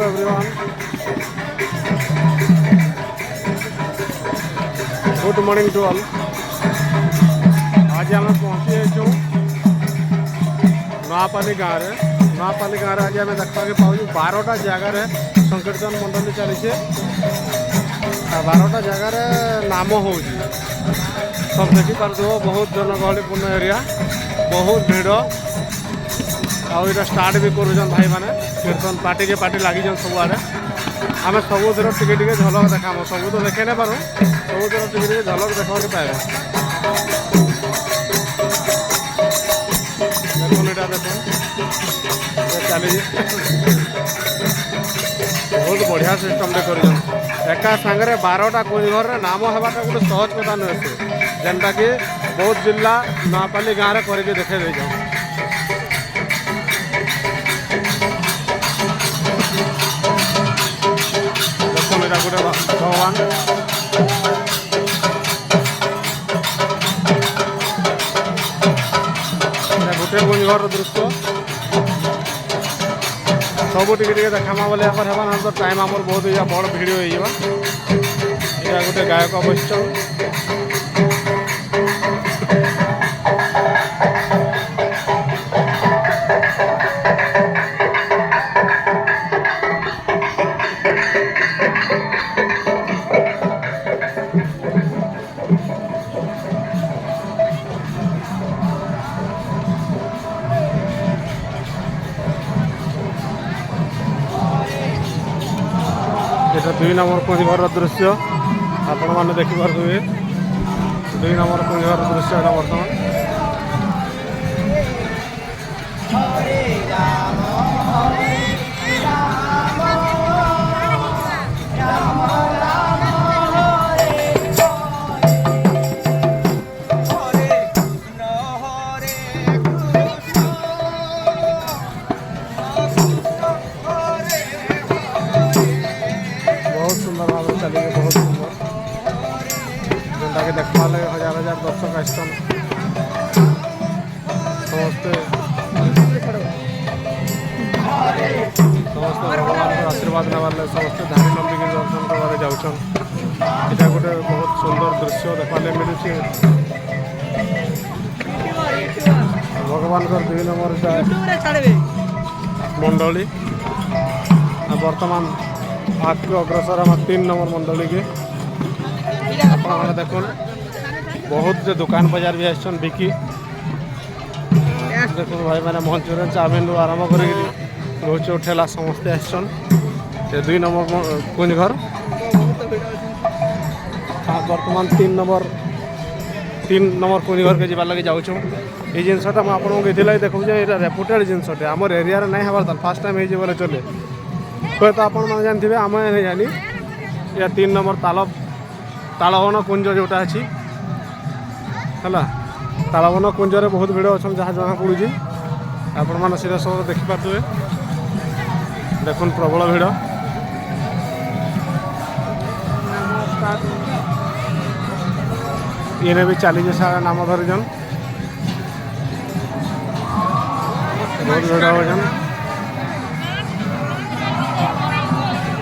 Everyone, good morning to all. आज आम पहुँची जाइछू नुआपाली गाँव में। नुआपाली गाँव में आज आम देखा पाऊँ 12टा जगार संकीर्तन मंडली चली 12टा जगार नाम हो सब देखिपार। बहुत जनगहलीपूर्ण एरिया, बहुत भीड़। आउ स्टार्ट भी करुन भाई मैंने कीर्तन पार्टी के पार्टी लगी सब आड़े। आम सबुर टिके झलक देखा सब तो देखे नहीं पारू, सबुर टिके झलक देखा पाए। देखो यहाँ देखो चली बहुत बढ़िया सिस्टम कर एका सांगे 12टा कुंज घर नाम होगाटा गोटे सहज कथा नुहे, जेनटा कि बौद्ध जिला नुआपाली गाँव में करके देखे देछ। गोटे भगवान गोटे कुंज घर दृश्य सब टिके देखामा बोले हेबा तो टाइम आमर बहुत बड़ भिड़ हो गोटे गायक अवश्य। এটা 2 नंबर कुंज घर दृश्य आपण मैंने देखिपे। 2 नंबर कुंज घर दृश्य यहाँ बर्तमान बहुत सुंदर जेनटा कि देखा हजार हजार दर्शक आसन समस्ते भगवान आशीर्वाद नार समस्ते धाड़ी लंबिक दर्शन करवारे जाऊन। यहाँ गोटे बहुत सुंदर दृश्य देखा मिलूँ भगवान 2 नंबर मंडली बर्तमान आगे अग्रसर हम 3 नंबर मंडली के आप देख बहुत जो दुकान बाजार भी आसन बिकी देख भाई मैंने मंचूरियन चाउमिन आरम्भ कर ठेला समस्ते आसन 2 नंबर कुंज घर। बर्तमान 3 नंबर कुंज घर के जीवार लगे जाऊँ। ये जिनसटा मुझे आपको देखो रेपुटेड जिनसटे आमर एरिया नहीं हबार फास्ट टाइम हो चले तो आपण मैंने जानते आम नहीं जानी या 3 नंबर तालवन कुंज जोटा अच्छी है तालवन कुंज में बहुत भिड़ अच्छा जहाँ जना पड़ी आपण मैंने सीधा सब देखिपे। देख प्रबल भिड़ ये भी चली सारा नाम धरीजन बहुत भिड़ होजन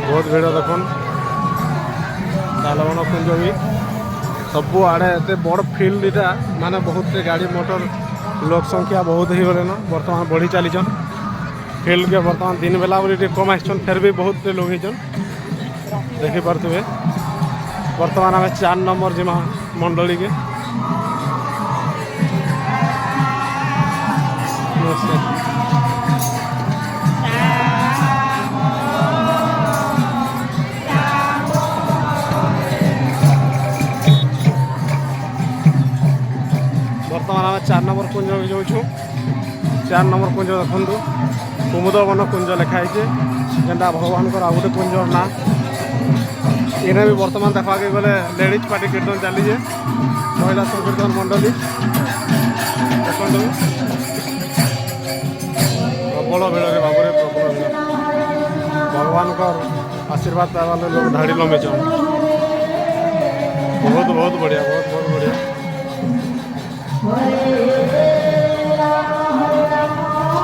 बहुत भिड़ देखन तालवन कुंज भी सब आड़े एत बड़ फील्ड इटा माने बहुत गाड़ी मोटर लोक संख्या बहुत ही गले बर्तमान बढ़ी चलीन फील्ड के बर्तमान दिन बेला बोली कम आसन फिर भी बहुत लोग देखिपे। बर्तमान आम 4 नंबर जिमा मंडली के बर्तमान आम 4 नंबर कुंज जाऊँ। 4 नंबर कुंज देखु कुमुद वन कुंज लिखाई जेनटा भगवान आ गोटे कुंज ना इन्हें भी बर्तमान देखा गले लेडीज पार्टी कीर्तन चलीजे महिला संकीर्तन मंडली देखो प्रबल भिड़ रे बाबू प्रबल भिड़ भगवान का आशीर्वाद पाइबा लोग धाड़ी लंबेचन बहुत बहुत बढ़िया बहुत बहुत बढ़िया।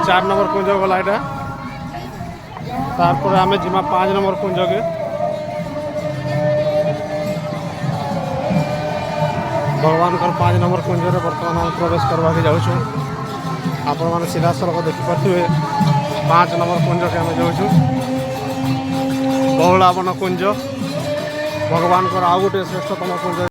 4 नंबर कुंज गला यहाँ तारपर आम जिमा 5 नंबर कुंज के भगवान 5 नंबर कुंज बर्तमान आम प्रवेश करवा के जाऊँ आपण मैंने सीधा सड़क देखिपे 5 नंबर कुंज के आम जाऊँ बहुलावन कुंज भगवान आउ गोटे श्रेष्ठतम कुंज।